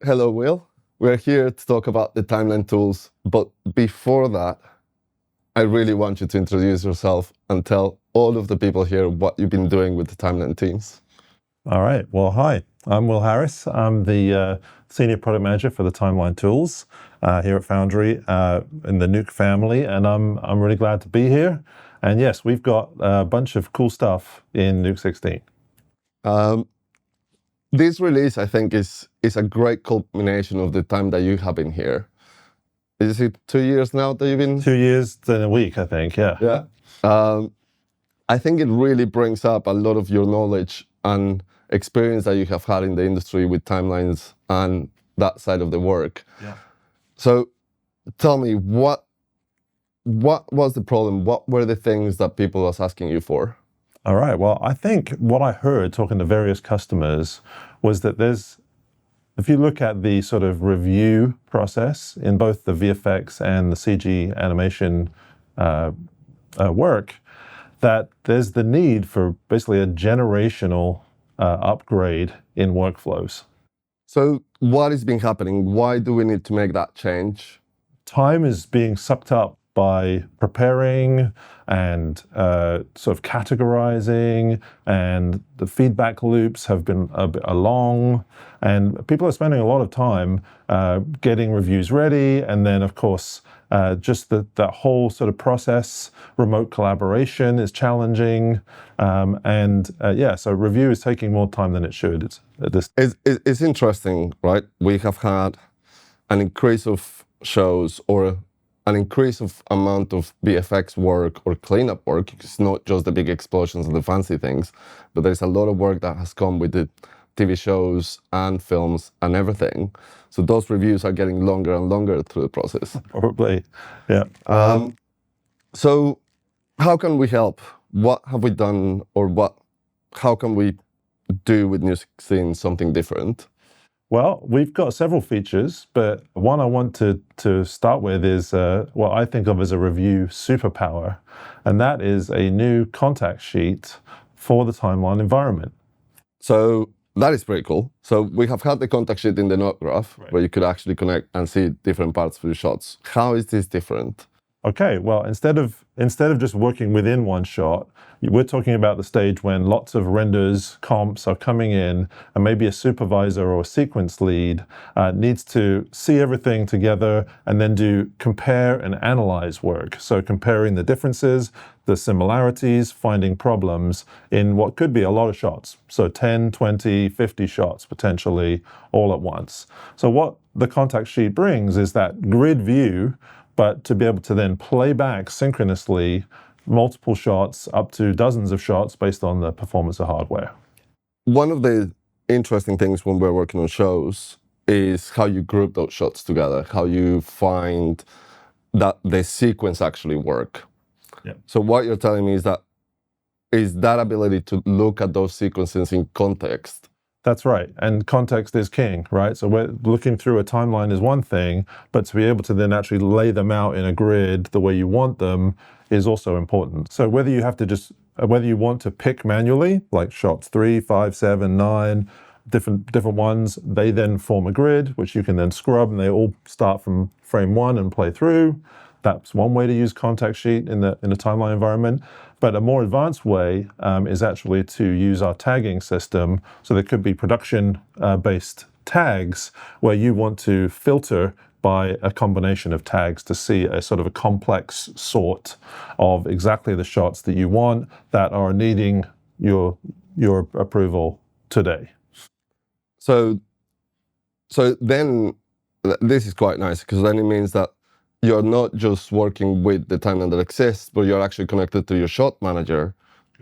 Hello, Will. We're here to talk about the timeline tools, but before that, I really want you to introduce yourself and tell all of the people here what you've been doing with the timeline teams. All right. Well, hi. I'm Will Harris. I'm the Senior Product Manager for the Timeline Tools here at Foundry in the Nuke family, and I'm really glad to be here. And yes, we've got a bunch of cool stuff in Nuke 16. This release, I think, is a great culmination of the time that you have been here. Is it 2 years now that you've been? 2 years and a week, I think, yeah. Yeah. I think it really brings up a lot of your knowledge and experience that you have had in the industry with timelines and that side of the work. Yeah. So tell me, what was the problem? What were the things that people was asking you for? All right. Well, I think what I heard talking to various customers was that if you look at the sort of review process in both the VFX and the CG animation work, that there's the need for basically a generational upgrade in workflows. So what has been happening? Why do we need to make that change? Time is being sucked up by preparing and sort of categorizing, and the feedback loops have been a bit long, and people are spending a lot of time getting reviews ready, and then of course just that whole sort of process, remote collaboration is challenging, so review is taking more time than it should. It's interesting, right? We have had an increase of shows or an increase of amount of VFX work or cleanup work. It's not just the big explosions and the fancy things, but there's a lot of work that has come with the TV shows and films and everything. So those reviews are getting longer and longer through the process. Probably, yeah. So how can we help? What have we done, or how can we do with Nuke 16 something different? Well, we've got several features, but one I want to start with is what I think of as a review superpower, and that is a new contact sheet for the timeline environment. So that is pretty cool. So we have had the contact sheet in the node graph, right, where you could actually connect and see different parts of the shots. How is this different? Okay, well, instead of just working within one shot, we're talking about the stage when lots of renders, comps are coming in, and maybe a supervisor or a sequence lead needs to see everything together and then do compare and analyze work. So comparing the differences, the similarities, finding problems in what could be a lot of shots. So 10, 20, 50 shots potentially all at once. So what the contact sheet brings is that grid view, but to be able to then play back synchronously multiple shots up to dozens of shots based on the performance of hardware. One of the interesting things when we're working on shows is how you group those shots together, how you find that the sequence actually work. Yeah. So what you're telling me is that ability to look at those sequences in context. That's right, and context is king, right? So we're looking through a timeline is one thing, but to be able to then actually lay them out in a grid the way you want them is also important. So whether you want to pick manually, like shots 3, 5, 7, 9, different ones, they then form a grid, which you can then scrub, and they all start from frame 1 and play through. That's one way to use contact sheet in a timeline environment. But a more advanced way is actually to use our tagging system. So there could be production-based tags where you want to filter by a combination of tags to see a sort of a complex sort of exactly the shots that you want that are needing your approval today. So then this is quite nice, because then it means that you're not just working with the timeline that exists, but you're actually connected to your shot manager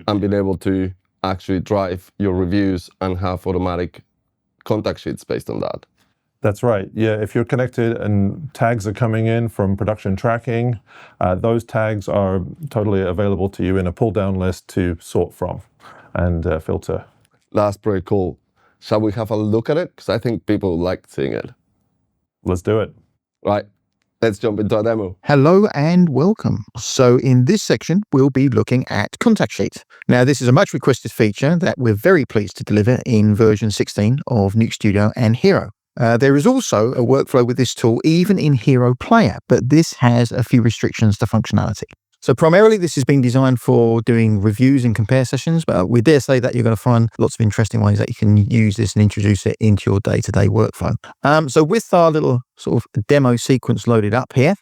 and being able to actually drive your reviews and have automatic contact sheets based on that. That's right. Yeah, if you're connected and tags are coming in from production tracking, those tags are totally available to you in a pull-down list to sort from and filter. That's pretty cool. Shall we have a look at it? Because I think people like seeing it. Let's do it. Right. Let's jump into a demo. Hello and welcome. So in this section, we'll be looking at contact sheets. Now, this is a much requested feature that we're very pleased to deliver in version 16 of Nuke Studio and Hiero. There is also a workflow with this tool, even in HieroPlayer, but this has a few restrictions to functionality. So primarily this has been designed for doing reviews and compare sessions, but we dare say that you're going to find lots of interesting ways that you can use this and introduce it into your day-to-day workflow. So with our little sort of demo sequence loaded up here,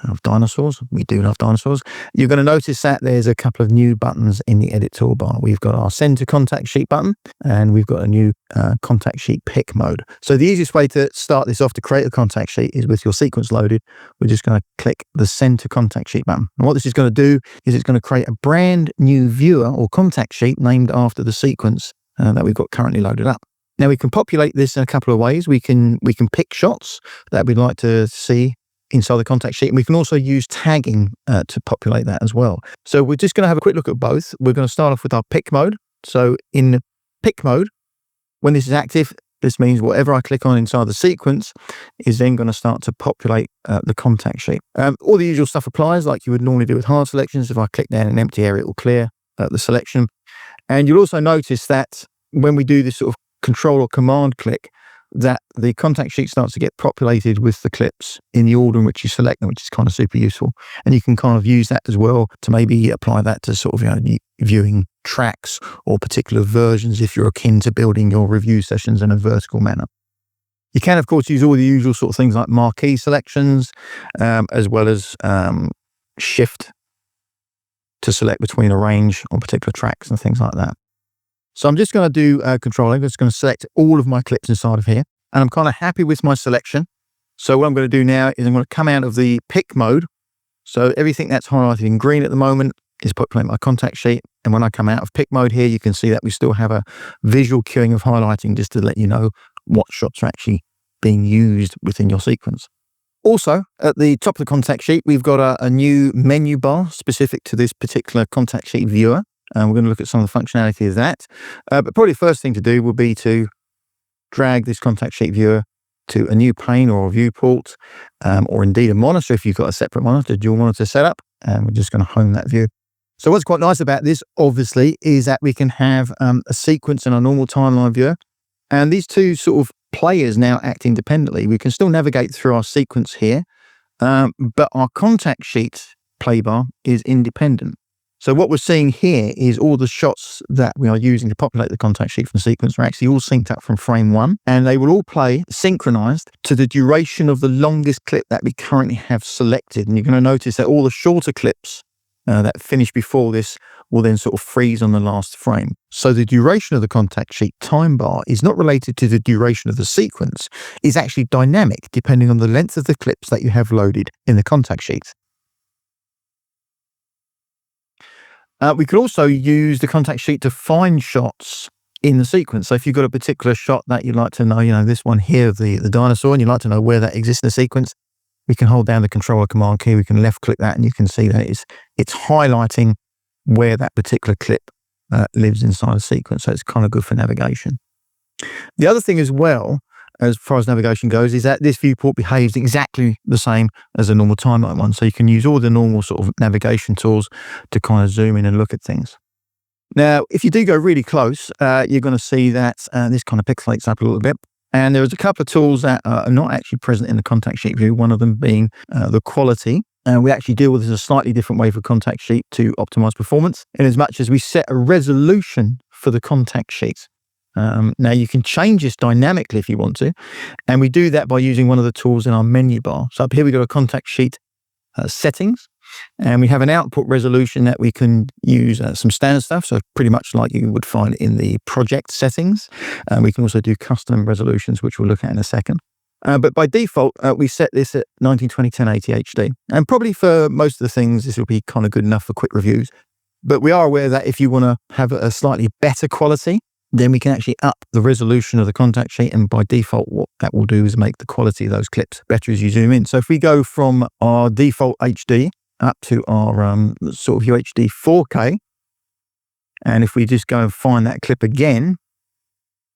of dinosaurs, we do love dinosaurs, you're going to notice that there's a couple of new buttons in the edit toolbar. We've got our send to contact sheet button, and we've got a new contact sheet pick mode. So the easiest way to start this off to create a contact sheet is with your sequence loaded. We're just going to click the send to contact sheet button. And what this is going to do is it's going to create a brand new viewer or contact sheet named after the sequence that we've got currently loaded up. Now we can populate this in a couple of ways. We can pick shots that we'd like to see inside the contact sheet, and we can also use tagging to populate that as well. So we're just going to have a quick look at both. We're going to start off with our pick mode. So in pick mode, when this is active, this means whatever I click on inside the sequence is then going to start to populate the contact sheet. All the usual stuff applies like you would normally do with hard selections. If I click down an empty area, it will clear the selection. And you'll also notice that when we do this sort of control or command click, that the contact sheet starts to get populated with the clips in the order in which you select them, which is kind of super useful. And you can kind of use that as well to maybe apply that to sort of viewing tracks or particular versions if you're akin to building your review sessions in a vertical manner. You can, of course, use all the usual sort of things like marquee selections, as well as shift to select between a range on particular tracks and things like that. So I'm just going to do control. I'm just going to select all of my clips inside of here. And I'm kind of happy with my selection. So what I'm going to do now is I'm going to come out of the pick mode. So everything that's highlighted in green at the moment is populating my contact sheet. And when I come out of pick mode here, you can see that we still have a visual queuing of highlighting just to let you know what shots are actually being used within your sequence. Also, at the top of the contact sheet, we've got a new menu bar specific to this particular contact sheet viewer. And we're going to look at some of the functionality of that. But probably the first thing to do will be to drag this contact sheet viewer to a new pane or a viewport, or indeed a monitor if you've got a separate monitor, dual monitor setup. And we're just going to home that view. So what's quite nice about this, obviously, is that we can have a sequence in our normal timeline viewer. And these two sort of players now act independently. We can still navigate through our sequence here, but our contact sheet play bar is independent. So what we're seeing here is all the shots that we are using to populate the contact sheet from the sequence are actually all synced up from frame one, and they will all play synchronized to the duration of the longest clip that we currently have selected. And you're going to notice that all the shorter clips that finish before this will then sort of freeze on the last frame. So the duration of the contact sheet time bar is not related to the duration of the sequence. It's actually dynamic depending on the length of the clips that you have loaded in the contact sheet. We could also use the contact sheet to find shots in the sequence. So if you've got a particular shot that you'd like to know, this one here, the dinosaur, and you'd like to know where that exists in the sequence, we can hold down the control or command key, we can left click that, and you can see that it's highlighting where that particular clip lives inside a sequence. So it's kind of good for navigation. The other thing as well, as far as navigation goes, is that this viewport behaves exactly the same as a normal timeline one. So you can use all the normal sort of navigation tools to kind of zoom in and look at things. Now, if you do go really close, you're going to see that this kind of pixelates up a little bit. And there's a couple of tools that are not actually present in the contact sheet view, one of them being the quality. And we actually deal with this a slightly different way for contact sheet to optimize performance, in as much as we set a resolution for the contact sheet. Now you can change this dynamically if you want to, and we do that by using one of the tools in our menu bar. So up here we've got a contact sheet settings, and we have an output resolution that we can use some standard stuff, so pretty much like you would find in the project settings. We can also do custom resolutions, which we'll look at in a second. But by default, we set this at 1920 1080 HD, and probably for most of the things this will be kind of good enough for quick reviews. But we are aware that if you want to have a slightly better quality, then we can actually up the resolution of the contact sheet, and by default what that will do is make the quality of those clips better as you zoom in. So if we go from our default HD up to our sort of UHD 4K, and if we just go and find that clip again,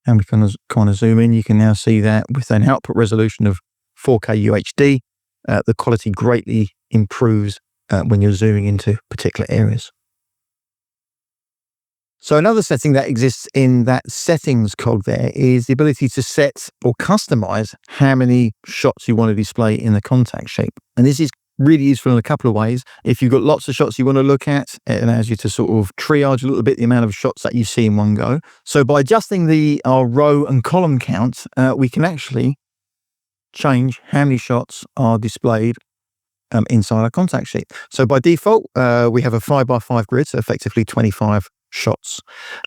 and we can kind of zoom in, you can now see that with an output resolution of 4K UHD, the quality greatly improves when you're zooming into particular areas. So another setting that exists in that settings cog there is the ability to set or customize how many shots you want to display in the contact sheet. And this is really useful in a couple of ways. If you've got lots of shots you want to look at, it allows you to sort of triage a little bit the amount of shots that you see in one go. So by adjusting our row and column count, we can actually change how many shots are displayed inside our contact sheet. So by default, we have a 5x5 grid, so effectively 25 shots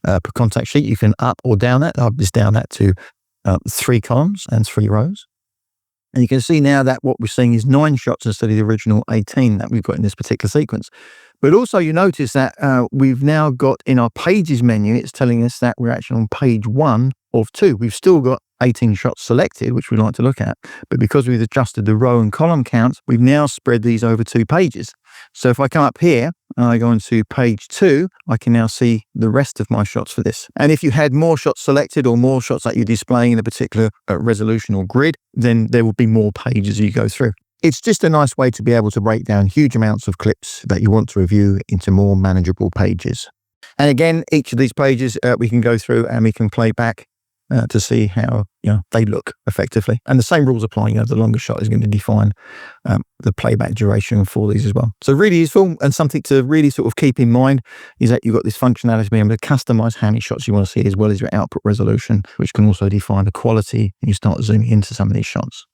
per contact sheet. You can up or down that. I've just down that to 3 columns and 3 rows. And you can see now that what we're seeing is 9 shots instead of the original 18 that we've got in this particular sequence. But also you notice that we've now got in our pages menu, it's telling us that we're actually on page 1 of 2. We've still got 18 shots selected, which we'd like to look at. But because we've adjusted the row and column counts, we've now spread these over 2 pages. So if I come up here and I go into page 2, I can now see the rest of my shots for this. And if you had more shots selected or more shots that you're displaying in a particular resolution or grid, then there will be more pages you go through. It's just a nice way to be able to break down huge amounts of clips that you want to review into more manageable pages. And again, each of these pages we can go through and we can play back to see how they look effectively. And the same rules apply. The longer shot is going to define the playback duration for these as well. So really useful, and something to really sort of keep in mind is that you've got this functionality to be able to customize how many shots you want to see, as well as your output resolution, which can also define the quality when you start zooming into some of these shots.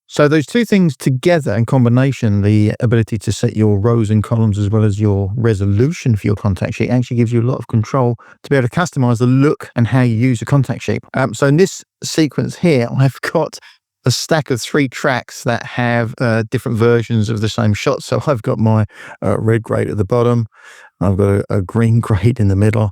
So those two things together in combination, the ability to set your rows and columns as well as your resolution for your contact sheet, actually gives you a lot of control to be able to customize the look and how you use a contact sheet. So in this sequence here, I've got a stack of 3 tracks that have different versions of the same shot. So I've got my red grade at the bottom, I've got a green grade in the middle,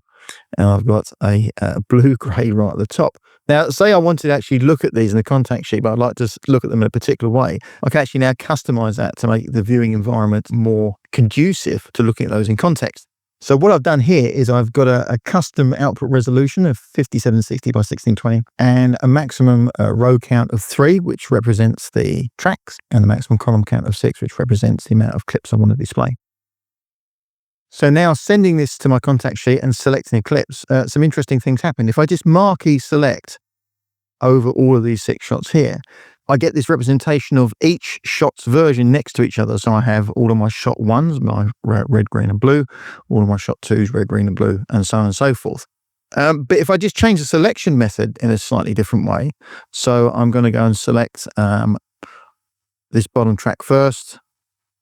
and I've got a blue grade right at the top. Now, say I wanted to actually look at these in the contact sheet, but I'd like to look at them in a particular way. I can actually now customize that to make the viewing environment more conducive to looking at those in context. So what I've done here is I've got a custom output resolution of 5760 by 1620 and a maximum row count of 3, which represents the tracks, and the maximum column count of 6, which represents the amount of clips I want to display. So now sending this to my contact sheet and selecting the clips, some interesting things happen. If I just marquee select over all of these 6 shots here, I get this representation of each shot's version next to each other. So I have all of my shot 1s, my red, green and blue, all of my shot 2s, red, green and blue, and so on and so forth. But if I just change the selection method in a slightly different way, so I'm going to go and select this bottom track first,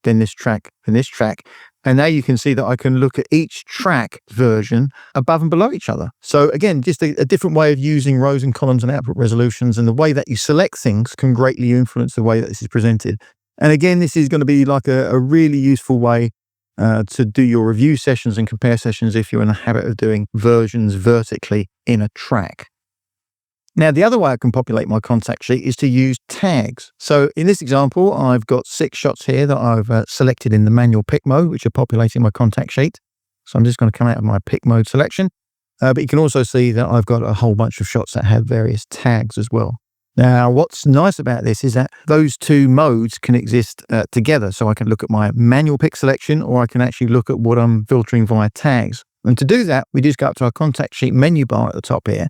then this track, then this track. And now you can see that I can look at each track version above and below each other. So again, just a different way of using rows and columns and output resolutions, and the way that you select things can greatly influence the way that this is presented. And again, this is going to be like a really useful way to do your review sessions and compare sessions if you're in the habit of doing versions vertically in a track. Now, the other way I can populate my contact sheet is to use tags. So in this example, I've got 6 shots here that I've selected in the manual pick mode, which are populating my contact sheet. So I'm just going to come out of my pick mode selection. But you can also see that I've got a whole bunch of shots that have various tags as well. Now, what's nice about this is that those 2 modes can exist together. So I can look at my manual pick selection, or I can actually look at what I'm filtering via tags. And to do that, we just go up to our contact sheet menu bar at the top here,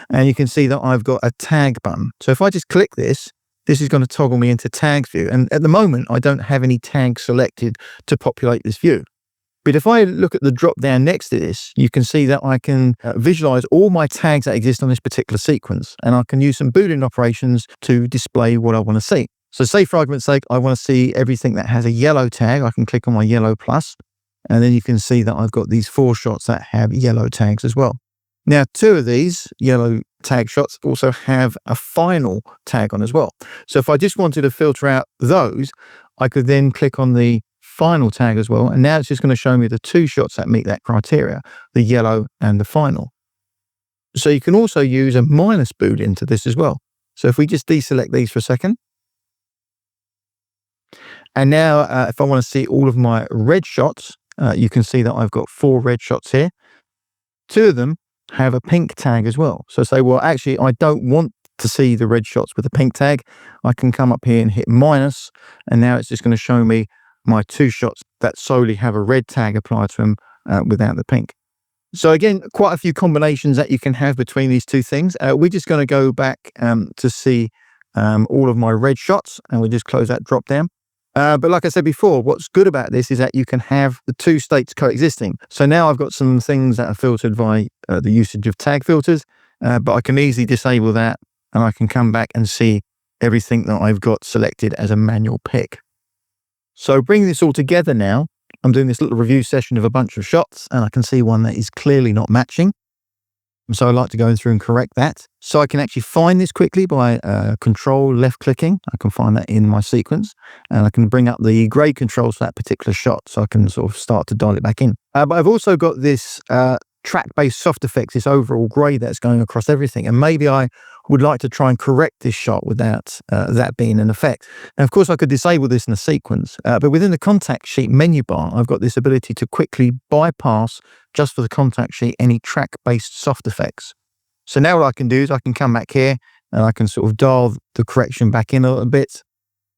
and you can see that I've got a tag button. So if I just click this, this is going to toggle me into tags view. And at the moment, I don't have any tags selected to populate this view. But if I look at the drop down next to this, you can see that I can visualize all my tags that exist on this particular sequence. And I can use some Boolean operations to display what I want to see. So say for argument's sake, I want to see everything that has a yellow tag. I can click on my yellow plus. And then you can see that I've got these 4 shots that have yellow tags as well. Now, 2 of these yellow tag shots also have a final tag on as well. So if I just wanted to filter out those, I could then click on the final tag as well. And now it's just going to show me the 2 shots that meet that criteria, the yellow and the final. So you can also use a minus boolean to this as well. So if we just deselect these for a second. And now if I want to see all of my red shots, you can see that I've got 4 red shots here. 2 of them have a pink tag as well. So say, well, actually, I don't want to see the red shots with a pink tag. I can come up here and hit minus, and now it's just going to show me my 2 shots that solely have a red tag applied to them without the pink. So again, quite a few combinations that you can have between these two things. We're just going to go back to see all of my red shots, and we'll just close that drop down. But like I said before, what's good about this is that you can have the two states coexisting. So now I've got some things that are filtered by the usage of tag filters, but I can easily disable that, and I can come back and see everything that I've got selected as a manual pick. So bringing this all together now, I'm doing this little review session of a bunch of shots, and I can see one that is clearly not matching. So I like to go through and correct that. So I can actually find this quickly by control left clicking. I can find that in my sequence, and I can bring up the grade controls for that particular shot, so I can sort of start to dial it back in. But I've also got this track-based soft effects, this overall grade that's going across everything. And maybe I would like to try and correct this shot without that being an effect. And of course, I could disable this in a sequence, but within the contact sheet menu bar, I've got this ability to quickly bypass, just for the contact sheet, any track-based soft effects. So now what I can do is I can come back here and I can sort of dial the correction back in a little bit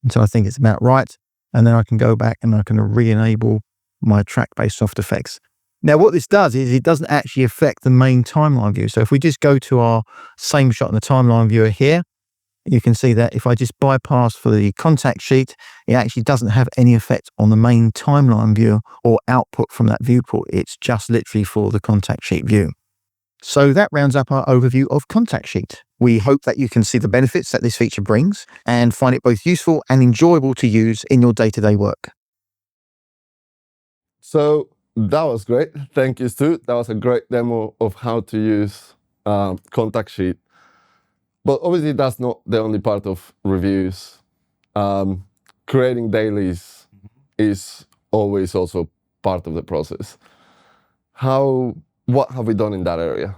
until I think it's about right. And then I can go back and I can re-enable my track-based soft effects. Now, what this does is it doesn't actually affect the main timeline view. So if we just go to our same shot in the timeline viewer here, you can see that if I just bypass for the contact sheet, it actually doesn't have any effect on the main timeline view or output from that viewport. It's just literally for the contact sheet view. So that rounds up our overview of Contact Sheet. We hope that you can see the benefits that this feature brings and find it both useful and enjoyable to use in your day-to-day work. So that was great. Thank you, Stu. That was a great demo of how to use Contact Sheet. But obviously, that's not the only part of reviews. Creating dailies is always also part of the process. What have we done in that area?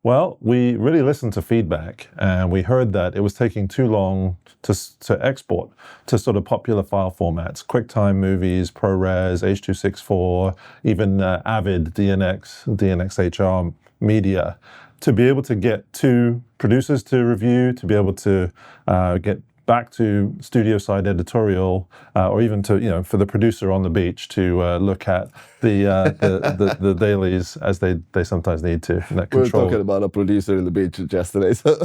Well, we really listened to feedback, and we heard that it was taking too long to export to sort of popular file formats, QuickTime Movies, ProRes, H.264, even Avid, DNxHR media, to be able to get to producers to review, to be able to get back to studio side editorial, or even to, for the producer on the beach to look at the dailies as they sometimes need to. We were talking about a producer in the beach yesterday. So.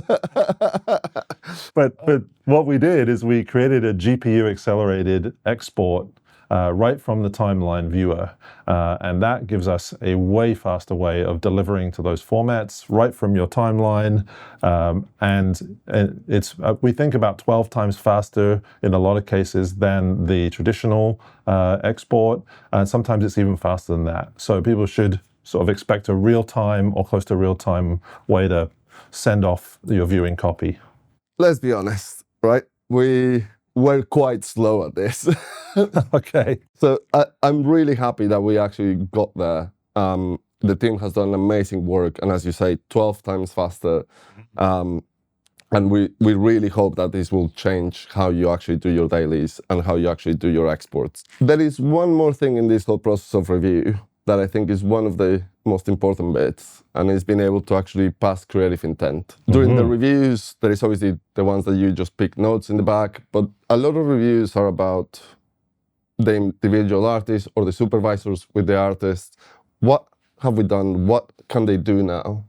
But what we did is we created a GPU accelerated export right from the timeline viewer. And that gives us a way faster way of delivering to those formats right from your timeline. And it's we think about 12 times faster in a lot of cases than the traditional export. And sometimes it's even faster than that. So people should sort of expect a real-time or close to real-time way to send off your viewing copy. Let's be honest, right? We're quite slow at this. Okay. So I'm really happy that we actually got there. The team has done amazing work, and as you say, 12 times faster. And we really hope that this will change how you actually do your dailies and how you actually do your exports. There is one more thing in this whole process of review that I think is one of the most important bits, and is being able to actually pass creative intent. During the reviews, there is obviously the ones that you just pick notes in the back, but a lot of reviews are about the individual artists or the supervisors with the artists. What have we done? What can they do now?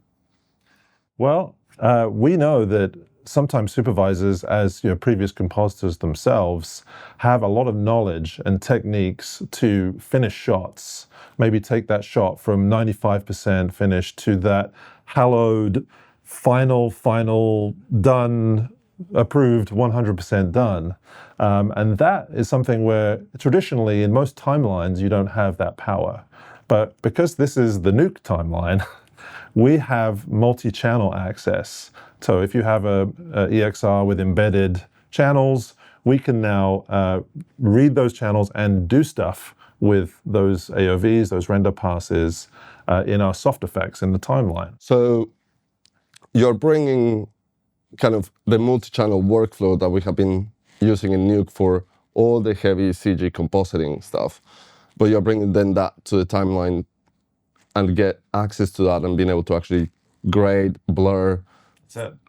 Well, we know that sometimes supervisors, as previous compositors themselves, have a lot of knowledge and techniques to finish shots. Maybe take that shot from 95% finished to that hallowed, final, done, approved, 100% done. And that is something where traditionally in most timelines you don't have that power. But because this is the Nuke timeline, we have multi-channel access. So if you have a EXR with embedded channels, we can now read those channels and do stuff with those AOVs, those render passes in our soft effects in the timeline. So you're bringing kind of the multi-channel workflow that we have been using in Nuke for all the heavy CG compositing stuff, but you're bringing then that to the timeline and get access to that and being able to actually grade, blur,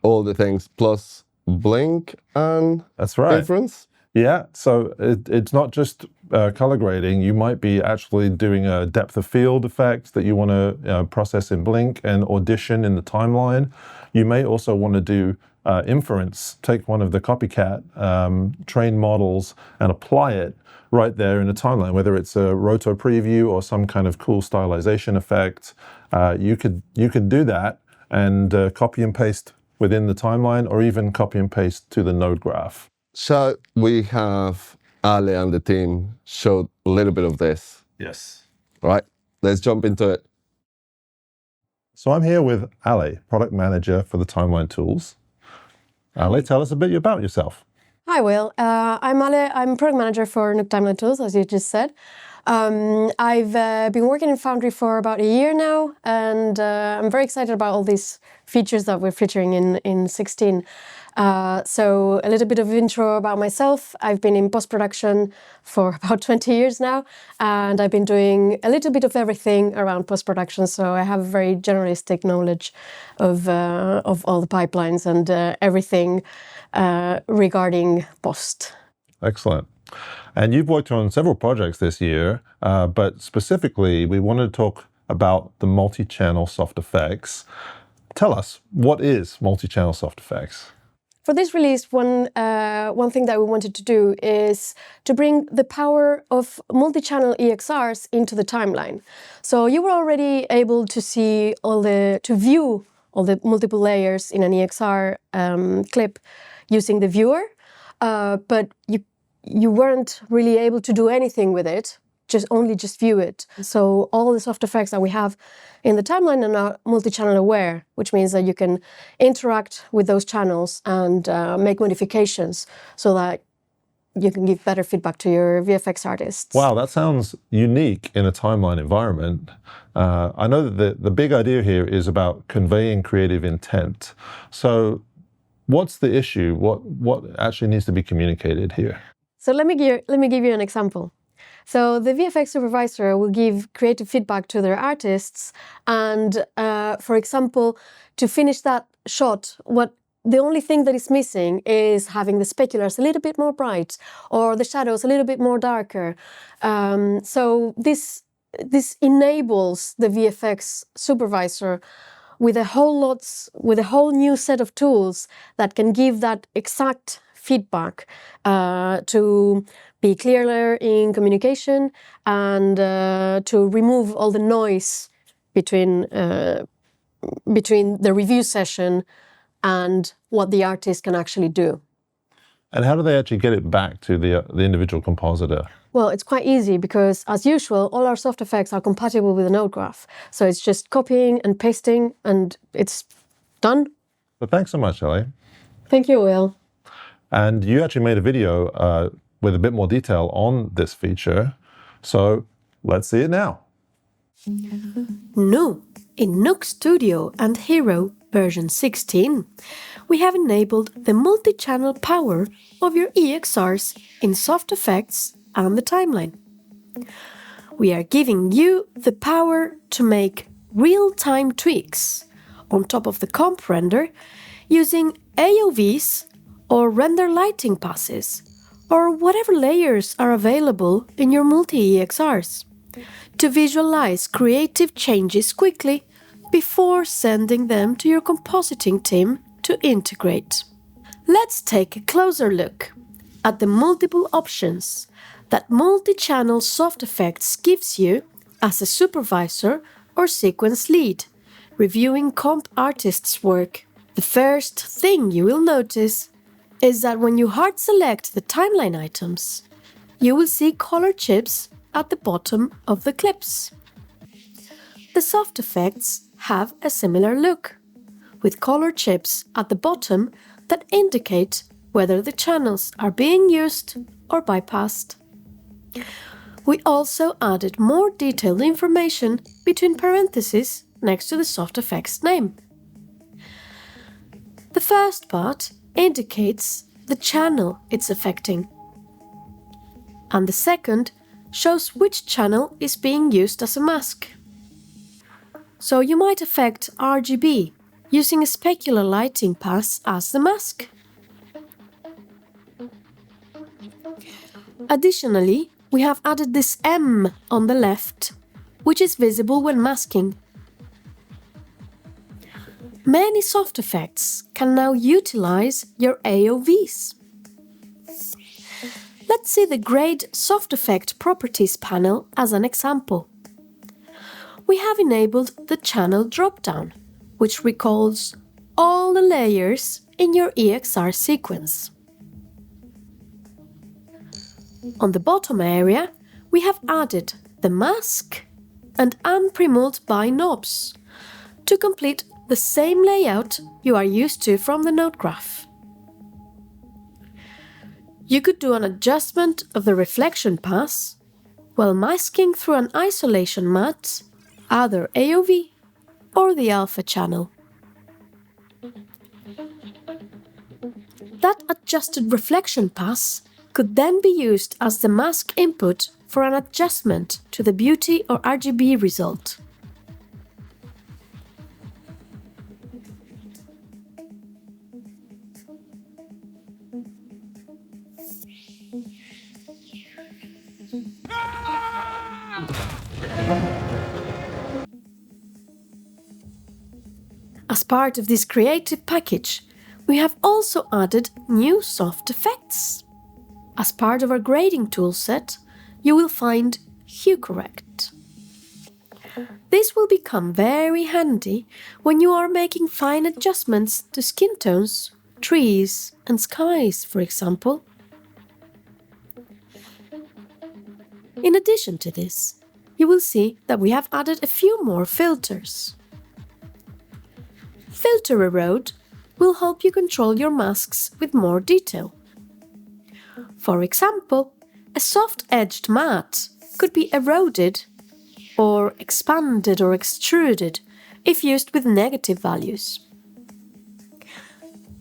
all the things, plus blink and That's right. inference. Yeah, so it's not just color grading. You might be actually doing a depth of field effect that you want to process in Blink and audition in the timeline. You may also want to do inference, take one of the copycat trained models and apply it right there in the timeline, whether it's a roto preview or some kind of cool stylization effect. You could do that and copy and paste within the timeline, or even copy and paste to the node graph. So we have Ale and the team showed a little bit of this. Yes. Right, let's jump into it. So I'm here with Ale, product manager for the timeline tools. Ale, tell us a bit about yourself. Hi, Will. I'm Ale. I'm product manager for Nuke Timeline Tools, as you just said. I've been working in Foundry for about a year now, and I'm very excited about all these features that we're featuring in 16. So a little bit of intro about myself. I've been in post-production for about 20 years now, and I've been doing a little bit of everything around post-production, so I have a very generalistic knowledge of all the pipelines and everything regarding post. Excellent. And you've worked on several projects this year, but specifically we wanted to talk about the multi-channel soft effects. Tell us, what is multi-channel soft effects? For this release, one thing that we wanted to do is to bring the power of multi-channel EXRs into the timeline. So you were already able to see to view all the multiple layers in an EXR clip using the viewer, but you weren't really able to do anything with it, just view it. So all the soft effects that we have in the timeline are now multi-channel aware, which means that you can interact with those channels and make modifications so that you can give better feedback to your VFX artists. Wow, that sounds unique in a timeline environment. I know that the big idea here is about conveying creative intent. So what's the issue? What actually needs to be communicated here? So let me give you an example. So the VFX supervisor will give creative feedback to their artists, and for example, to finish that shot, the only thing that is missing is having the speculars a little bit more bright or the shadows a little bit more darker. So this enables the VFX supervisor with a whole new set of tools that can give that exact feedback to be clearer in communication and to remove all the noise between the review session and what the artist can actually do. And how do they actually get it back to the individual compositor? Well, it's quite easy because, as usual, all our soft effects are compatible with the node graph. So it's just copying and pasting, and it's done. But thanks so much, Ale. Thank you, Will. And you actually made a video with a bit more detail on this feature. So let's see it now. No, in Nuke Studio and Hiero version 16, we have enabled the multi-channel power of your EXRs in soft effects and the timeline. We are giving you the power to make real-time tweaks on top of the comp render using AOVs or render lighting passes or whatever layers are available in your multi-EXRs to visualize creative changes quickly before sending them to your compositing team to integrate. Let's take a closer look at the multiple options that multi-channel soft effects gives you as a supervisor or sequence lead, reviewing comp artists' work. The first thing you will notice is that when you hard select the timeline items, you will see color chips at the bottom of the clips. The soft effects have a similar look, with color chips at the bottom that indicate whether the channels are being used or bypassed. We also added more detailed information between parentheses next to the soft effects name. The first part indicates the channel it's affecting, and the second shows which channel is being used as a mask. So you might affect RGB using a specular lighting pass as the mask. Additionally, we have added this M on the left, which is visible when masking. Many soft effects can now utilize your AOVs. Let's see the Grade Soft Effect Properties panel as an example. We have enabled the channel dropdown, which recalls all the layers in your EXR sequence. On the bottom area, we have added the mask and unpremult-by knobs to complete the same layout you are used to from the node graph. You could do an adjustment of the reflection pass while masking through an isolation mat, either AOV or the alpha channel. That adjusted reflection pass could then be used as the mask input for an adjustment to the beauty or RGB result. As part of this creative package, we have also added new soft effects. As part of our grading toolset, you will find Hue Correct. This will become very handy when you are making fine adjustments to skin tones, trees and skies, for example. In addition to this, you will see that we have added a few more filters. Filter Erode will help you control your masks with more detail. For example, a soft-edged mat could be eroded or expanded or extruded if used with negative values.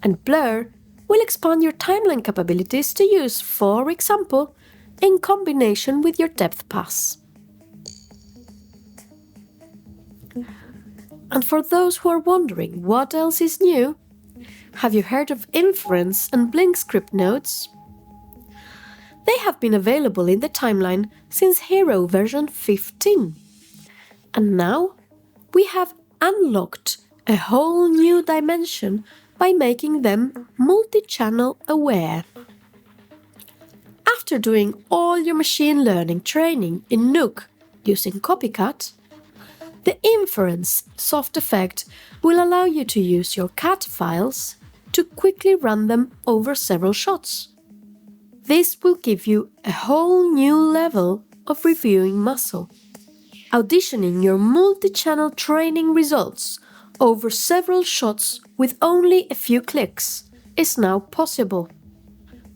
And Blur will expand your timeline capabilities to use, for example, in combination with your depth pass. And for those who are wondering what else is new, have you heard of Inference and Blink script nodes? They have been available in the timeline since Hiero version 15. And now we have unlocked a whole new dimension by making them multi-channel aware. After doing all your machine learning training in Nuke using Copycat, the Inference soft effect will allow you to use your CAT files to quickly run them over several shots. This will give you a whole new level of reviewing muscle. Auditioning your multi-channel training results over several shots with only a few clicks is now possible.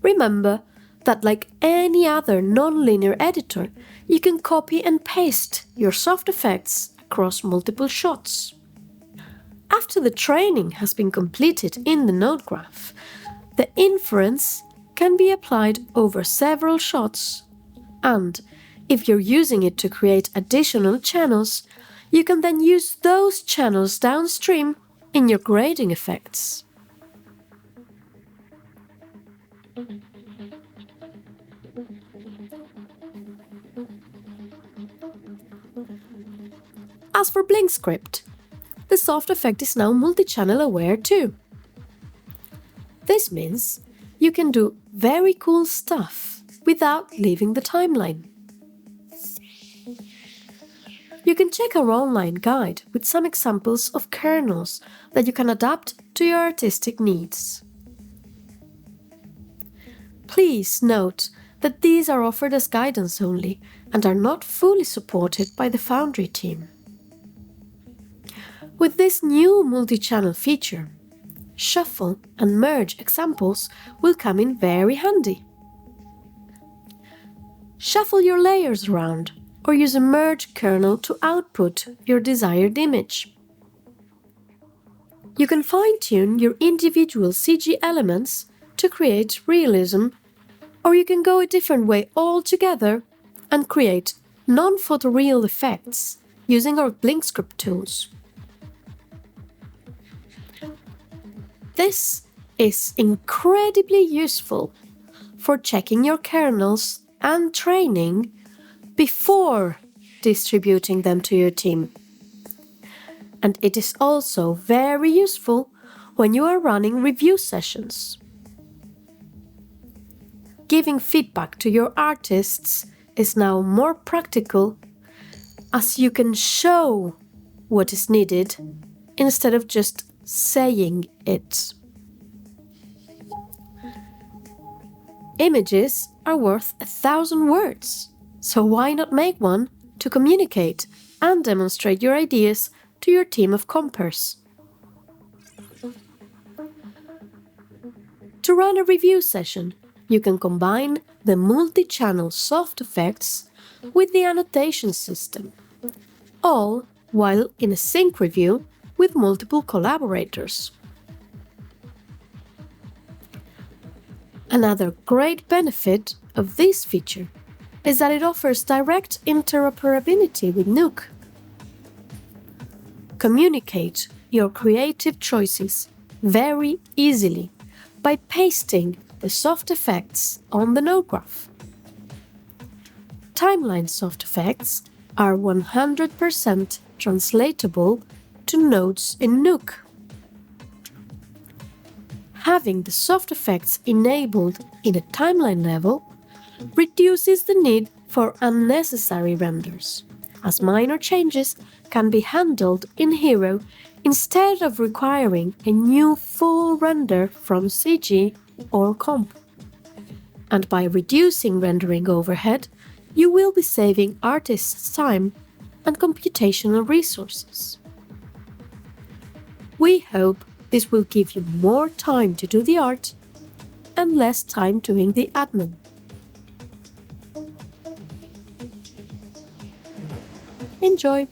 Remember that like any other non-linear editor, you can copy and paste your soft effects across multiple shots. After the training has been completed in the node graph, the inference can be applied over several shots, and if you're using it to create additional channels, you can then use those channels downstream in your grading effects. As for Blink script, the soft effect is now multi-channel aware too. This means you can do very cool stuff without leaving the timeline. You can check our online guide with some examples of kernels that you can adapt to your artistic needs. Please note that these are offered as guidance only and are not fully supported by the Foundry team. With this new multi-channel feature, shuffle and merge examples will come in very handy. Shuffle your layers around or use a merge kernel to output your desired image. You can fine-tune your individual CG elements to create realism, or you can go a different way altogether and create non-photoreal effects using our Blink script tools. This is incredibly useful for checking your kernels and training before distributing them to your team. And it is also very useful when you are running review sessions. Giving feedback to your artists is now more practical, as you can show what is needed instead of just saying it. Images are worth 1,000 words, so why not make one to communicate and demonstrate your ideas to your team of compers? To run a review session, you can combine the Multichannel Soft Effects with the annotation system, all while in a sync review with multiple collaborators. Another great benefit of this feature is that it offers direct interoperability with Nuke. Communicate your creative choices very easily by pasting the soft effects on the node graph. Timeline soft effects are 100% translatable to nodes in Nuke. Having the soft effects enabled in a timeline level reduces the need for unnecessary renders, as minor changes can be handled in Hiero instead of requiring a new full render from CG or comp. And by reducing rendering overhead, you will be saving artists' time and computational resources. We hope this will give you more time to do the art and less time doing the admin. Enjoy!